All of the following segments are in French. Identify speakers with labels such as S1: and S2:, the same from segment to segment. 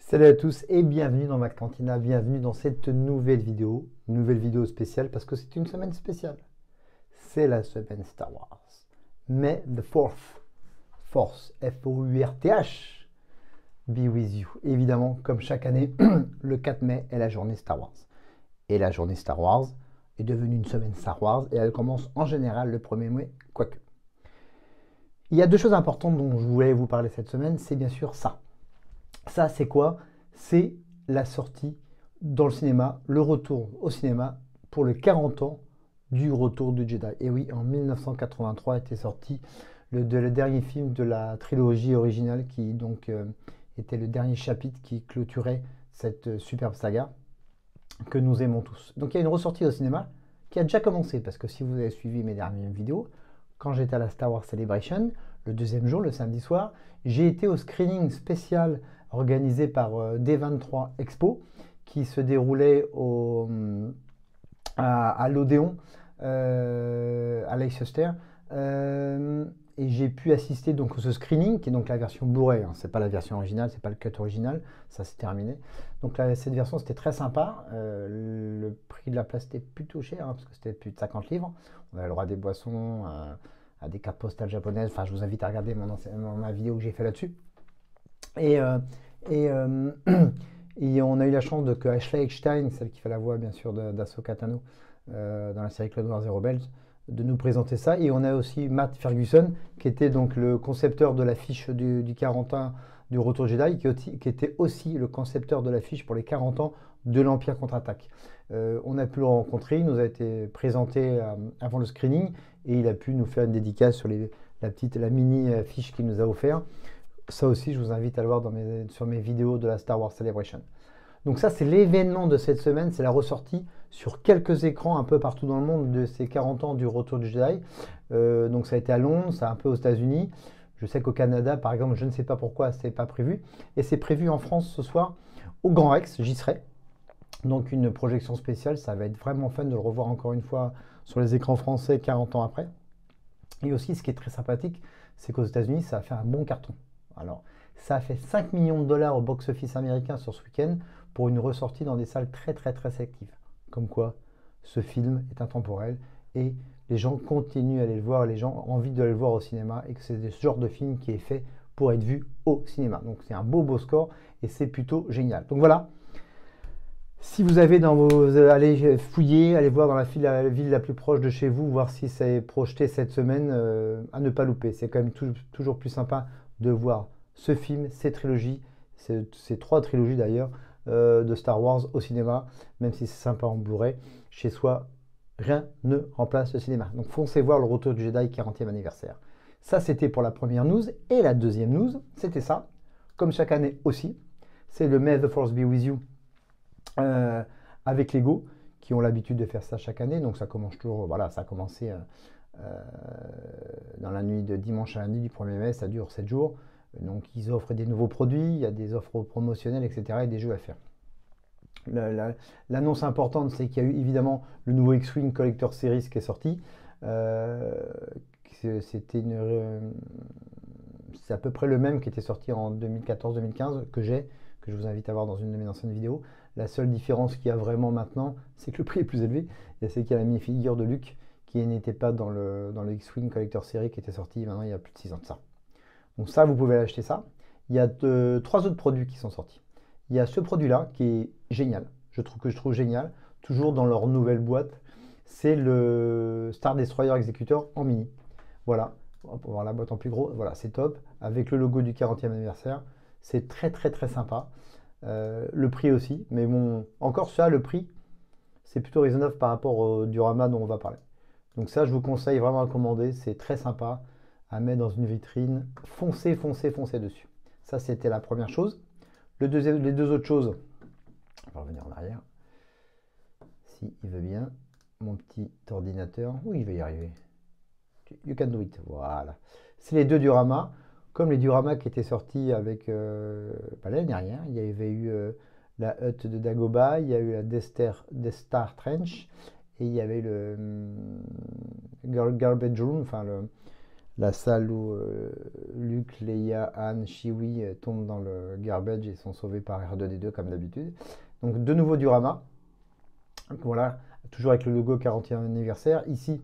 S1: Salut à tous et bienvenue dans ma cantina, bienvenue dans cette nouvelle vidéo spéciale parce que c'est une semaine spéciale. C'est la semaine Star Wars. May the Force, F-O-U-R-T-H, be with you. Évidemment, comme chaque année, le 4 mai est la journée Star Wars. Et la journée Star Wars est devenue une semaine Star Wars et elle commence en général le 1er mai, quoique. Il y a deux choses importantes dont je voulais vous parler cette semaine, c'est bien sûr ça. Ça, c'est quoi? C'est la sortie dans le cinéma, le retour au cinéma pour les 40 ans du Retour du Jedi. Et oui, en 1983 était sorti le dernier film de la trilogie originale qui donc était le dernier chapitre qui clôturait cette superbe saga que nous aimons tous. Donc il y a une ressortie au cinéma qui a déjà commencé parce que si vous avez suivi mes dernières vidéos, quand j'étais à la Star Wars Celebration, le deuxième jour, le samedi soir, j'ai été au screening spécial organisé par D23 Expo qui se déroulait à l'Odéon à Leicester. Et j'ai pu assister donc à ce screening qui est donc la version Blu-ray, hein. C'est pas la version originale, c'est pas le cut original, ça c'est terminé. Donc là, cette version c'était très sympa. Le prix de la place était plutôt cher hein, parce que c'était plus de 50 livres. On avait le droit à des boissons, à des cartes postales japonaises. Enfin, je vous invite à regarder ma vidéo que j'ai fait là-dessus. Et, et, euh, et on a eu la chance que Ashley Eckstein, celle qui fait la voix bien sûr d'Ahsoka Tano dans la série Clone Wars et Rebels, de nous présenter ça. Et on a aussi Matt Ferguson, qui était donc le concepteur de l'affiche du 40 ans du Retour Jedi, qui était aussi le concepteur de l'affiche pour les 40 ans de l'Empire contre-attaque. On a pu le rencontrer, il nous a été présenté avant le screening, et il a pu nous faire une dédicace sur la mini affiche qu'il nous a offert. Ça aussi, je vous invite à le voir sur mes vidéos de la Star Wars Celebration. Donc ça, c'est l'événement de cette semaine, c'est la ressortie sur quelques écrans un peu partout dans le monde de ces 40 ans du Retour du Jedi. Donc ça a été à Londres, ça a un peu aux États-Unis. Je sais qu'au Canada, par exemple, je ne sais pas pourquoi, c'est pas prévu. Et c'est prévu en France ce soir au Grand Rex, j'y serai. Donc une projection spéciale, ça va être vraiment fun de le revoir encore une fois sur les écrans français 40 ans après. Et aussi, ce qui est très sympathique, c'est qu'aux États-Unis, ça a fait un bon carton. Alors, ça a fait 5 millions de dollars au box-office américain sur ce week-end pour une ressortie dans des salles très très très sélectives. Comme quoi, ce film est intemporel et les gens continuent à aller le voir, les gens ont envie de le voir au cinéma et que c'est ce genre de film qui est fait pour être vu au cinéma. Donc c'est un beau score et c'est plutôt génial. Donc voilà, si vous avez allez fouiller, allez voir dans la ville la plus proche de chez vous, voir si ça est projeté cette semaine, à ne pas louper. C'est quand même toujours plus sympa de voir ce film, ces trilogies, ces trois trilogies d'ailleurs, de Star Wars au cinéma, même si c'est sympa en Blu-ray. Chez soi, rien ne remplace le cinéma. Donc foncez voir le Retour du Jedi 40e anniversaire. Ça, c'était pour la première news. Et la deuxième news, c'était ça, comme chaque année aussi. C'est le May the Force Be With You avec Lego, qui ont l'habitude de faire ça chaque année. Donc ça commence toujours, voilà, ça a commencé dans la nuit de dimanche à lundi du 1er mai, ça dure 7 jours. Donc ils offrent des nouveaux produits, il y a des offres promotionnelles, etc. et des jeux à faire. L'annonce importante, c'est qu'il y a eu évidemment le nouveau X-Wing Collector Series qui est sorti. C'est à peu près le même qui était sorti en 2014-2015 que je vous invite à voir dans une de mes anciennes vidéos. La seule différence qu'il y a vraiment maintenant, c'est que le prix est plus élevé. Et c'est qu'il y a la mini-figure de Luke qui n'était pas dans le X-Wing Collector Series qui était sorti maintenant il y a plus de 6 ans de ça. Donc ça, vous pouvez l'acheter ça. Il y a 3 autres produits qui sont sortis. Il y a ce produit-là qui est génial, je trouve génial, toujours dans leur nouvelle boîte. C'est le Star Destroyer Executor en mini. Voilà, on peut voir la boîte en plus gros. Voilà, c'est top. Avec le logo du 40e anniversaire. C'est très très très sympa. Le prix aussi, mais bon, encore ça, le prix, c'est plutôt raisonnable par rapport au diorama dont on va parler. Donc ça, je vous conseille vraiment à commander, c'est très sympa à mettre dans une vitrine. Foncez, foncez, foncez dessus. Ça, c'était la première chose. Les deux autres choses, on va revenir en arrière. Si il veut bien, mon petit ordinateur. Oui, il va y arriver. You can do it. Voilà. C'est les deux dioramas. Comme les dioramas qui étaient sortis avec l'année dernière, il y avait eu la hutte de Dagobah, il y a eu la Death Star Trench, et il y avait le Garbage Room, enfin la salle où Luke, Leia, Han, Chewie tombent dans le garbage et sont sauvés par R2D2 comme d'habitude. Donc de nouveau du Rama. Voilà, toujours avec le logo 40e anniversaire. Ici,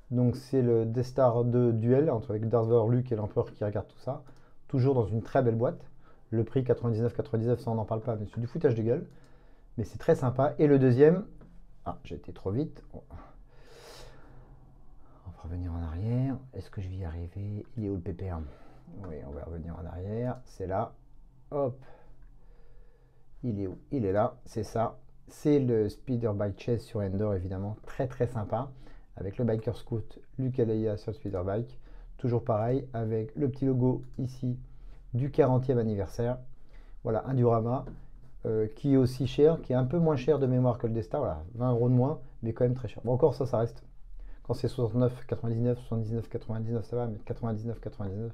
S1: donc c'est le Death Star 2 duel entre avec Darth Vader, Luke et l'Empereur qui regarde tout ça. Toujours dans une très belle boîte. Le prix 99,99, ça on n'en parle pas, mais c'est du foutage de gueule. Mais c'est très sympa. Et le deuxième, ah j'ai été trop vite. On va revenir en arrière. Est-ce que je vais y arriver? Il est où le PPR? Oui, on va revenir en arrière. C'est là. Hop. Il est où? Il est là. C'est ça. C'est le Speeder Bike Chase sur Endor, évidemment. Très très sympa. Avec le Biker Scout, Luke et Leia sur le Speeder Bike. Toujours pareil, avec le petit logo ici du 40e anniversaire. Voilà, un diorama qui est aussi cher, qui est un peu moins cher de mémoire que le Death Star. Voilà, 20 € de moins, mais quand même très cher. Bon, encore ça reste. Quand c'est 69,99, 79,99, ça va, mais 99,99,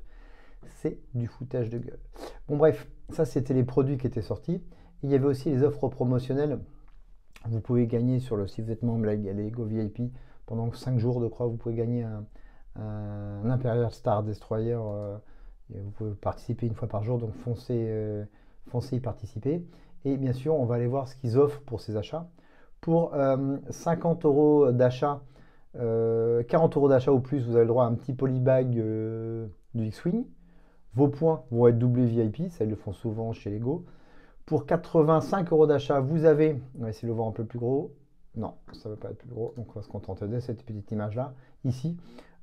S1: c'est du foutage de gueule. Bon, bref, ça c'était les produits qui étaient sortis. Il y avait aussi les offres promotionnelles. Vous pouvez gagner sur le site vêtements Lego VIP pendant 5 jours, je crois. Vous pouvez gagner un Imperial Star Destroyer. Vous pouvez participer une fois par jour, donc foncez y participer. Et bien sûr, on va aller voir ce qu'ils offrent pour ces achats. Pour 50 € d'achat, 40 € d'achat ou plus, vous avez le droit à un petit polybag du X-Wing. Vos points vont être doublés VIP, ça ils le font souvent chez Lego. Pour 85 € d'achat, vous avez, on va essayer de le voir un peu plus gros. Non, ça ne va pas être plus gros, donc on va se contenter de cette petite image-là. Ici,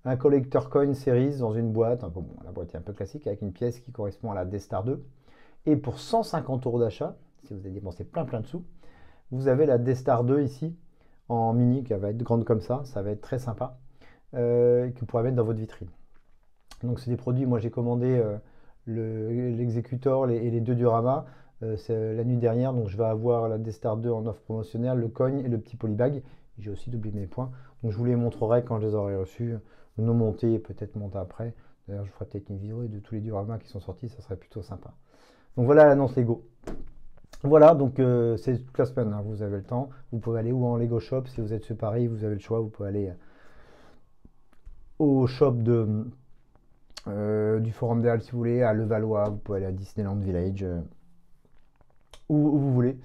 S1: un Collector Coin Series dans une boîte. Bon, la boîte est un peu classique, avec une pièce qui correspond à la Death Star 2. Et pour 150 € d'achat, si vous avez dépensé plein de sous, vous avez la Death Star 2 ici, en mini, qui va être grande comme ça va être très sympa, que vous pourrez mettre dans votre vitrine. Donc c'est des produits, moi j'ai commandé l'exécuteur et les deux dioramas c'est la nuit dernière, donc je vais avoir la Death Star 2 en offre promotionnelle, le cogne et le petit polybag. J'ai aussi doublé mes points, donc je vous les montrerai quand je les aurai reçus, nos montées et peut-être monter après. D'ailleurs je ferai peut-être une vidéo de tous les dioramas qui sont sortis, ça serait plutôt sympa. Donc voilà l'annonce Lego. Voilà, donc c'est toute la semaine, hein, vous avez le temps. Vous pouvez aller ou en Lego Shop, si vous êtes sur Paris, vous avez le choix, vous pouvez aller au shop du Forum des Halles si vous voulez, à Levallois, vous pouvez aller à Disneyland Village, où vous voulez.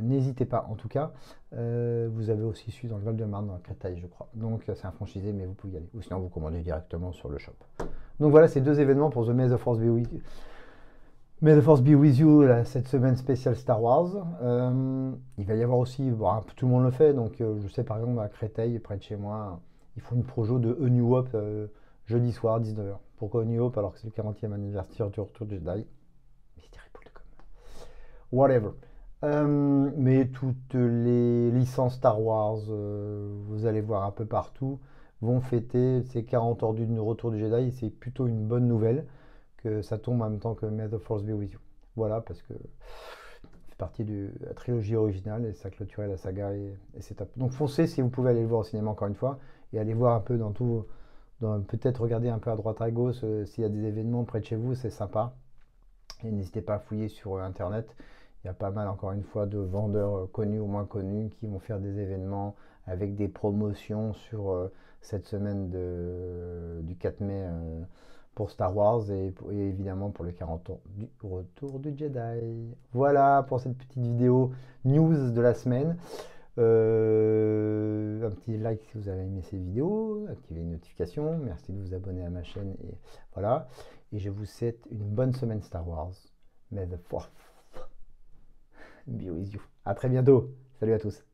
S1: N'hésitez pas, en tout cas. Vous avez aussi celui dans le Val-de-Marne, dans la Créteil, je crois. Donc c'est un franchisé, mais vous pouvez y aller. Ou sinon vous commandez directement sur le shop. Donc voilà, ces deux événements pour The May the Force Be With You. May the Force Be With You, cette semaine spéciale Star Wars. Il va y avoir aussi, bon, tout le monde le fait, donc je sais par exemple à Créteil, près de chez moi, ils font une projo de A New Hope jeudi soir 19h. Pourquoi A New Hope alors que c'est le 40e anniversaire du retour du Jedi? Whatever. Mais toutes les licences Star Wars, vous allez voir un peu partout, vont fêter ces 40 ans du retour du Jedi, et c'est plutôt une bonne nouvelle que ça tombe en même temps que May the Force Be With You. Voilà, parce que ça fait partie de la trilogie originale et ça clôturait la saga et c'est top. Donc foncez si vous pouvez aller le voir au cinéma encore une fois et aller voir un peu dans tout, peut-être regarder un peu à droite à gauche s'il y a des événements près de chez vous, c'est sympa. Et n'hésitez pas à fouiller sur Internet. Il y a pas mal, encore une fois, de vendeurs connus ou moins connus qui vont faire des événements avec des promotions sur cette semaine du 4 mai pour Star Wars et évidemment pour les 40 ans du retour du Jedi. Voilà pour cette petite vidéo news de la semaine. Un petit like si vous avez aimé cette vidéo, activez les notifications, merci de vous abonner à ma chaîne et voilà. Et je vous souhaite une bonne semaine Star Wars. May the Force be with you. À très bientôt. Salut à tous.